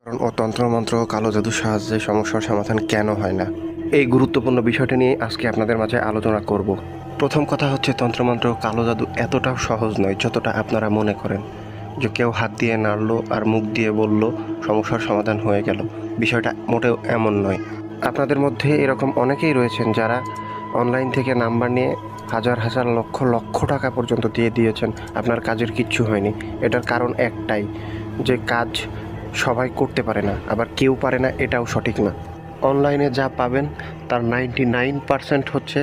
ও তন্ত্রমন্ত্র ও কালো জাদুর সাহায্যে সমস্যার সমাধান কেন হয় না, এই গুরুত্বপূর্ণ বিষয়টি নিয়ে আজকে আপনাদের মাঝে আলোচনা করব। প্রথম কথা হচ্ছে, তন্ত্রমন্ত্র ও কালো জাদু এতটাও সহজ নয় যতটা আপনারা মনে করেন। যে কেউ হাত দিয়ে নাড়লো আর মুখ দিয়ে বলল সমস্যার সমাধান হয়ে গেল, বিষয়টা মোটেও এমন নয়। আপনাদের মধ্যে এরকম অনেকেই রয়েছেন যারা অনলাইন থেকে নাম্বার নিয়ে হাজার হাজার লক্ষ লক্ষ টাকা পর্যন্ত দিয়ে দিয়েছেন, আপনার কাজের কিচ্ছু হয়নি। এটার কারণ একটাই, যে কাজ সবাই করতে পারে না, আবার কেউ পারে না এটাও সঠিক না। অনলাইনে যা পাবেন তার 99% হচ্ছে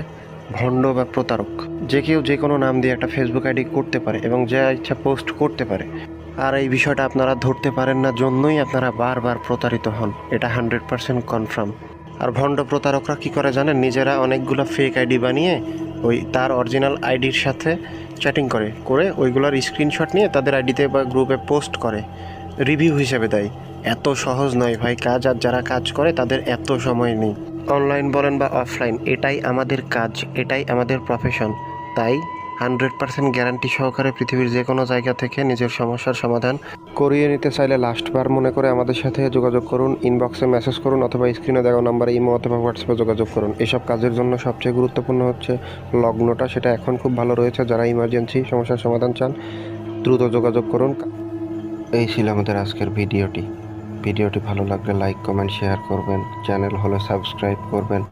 ভণ্ড বা প্রতারক। যে কেউ যে কোনো নাম দিয়ে একটা ফেসবুক আইডি করতে পারে এবং যা ইচ্ছা পোস্ট করতে পারে। আর এই বিষয়টা আপনারা ধরতে পারেন না জন্যই আপনারা বারবার প্রতারিত হন, এটা 100% কনফার্ম। আর ভণ্ড প্রতারকরা কী করে জানেন, নিজেরা অনেকগুলো ফেক আইডি বানিয়ে ওই তার অরিজিনাল আইডির সাথে চ্যাটিং করে ওইগুলোর স্ক্রিনশট নিয়ে তাদের আইডিতে বা গ্রুপে পোস্ট করে, রিভিউ হিসেবে দেয়। এত সহজ নয় ভাই কাজ, আর যারা কাজ করে তাদের এত সময় নেই। অনলাইন বলেন বা অফলাইন, এটাই আমাদের কাজ, এটাই আমাদের প্রফেশন। তাই 100% গ্যারান্টি সহকারে পৃথিবীর যে কোনো জায়গা থেকে নিজের সমস্যার সমাধান করিয়ে নিতে চাইলে লাস্টবার মনে করে আমাদের সাথে যোগাযোগ করুন, ইনবক্সে মেসেজ করুন অথবা স্ক্রিনে দেওয়া নাম্বারে ইমো অথবা হোয়াটসঅ্যাপে যোগাযোগ করুন। এসব কাজের জন্য সবচেয়ে গুরুত্বপূর্ণ হচ্ছে লগ্নটা, সেটা এখন খুব ভালো রয়েছে। যারা ইমার্জেন্সি সমস্যার সমাধান চান দ্রুত যোগাযোগ করুন। এই ছিল আমাদের আজকের ভিডিওটি ভালো লাগলে লাইক কমেন্ট শেয়ার করবেন, চ্যানেল হলে সাবস্ক্রাইব করবেন।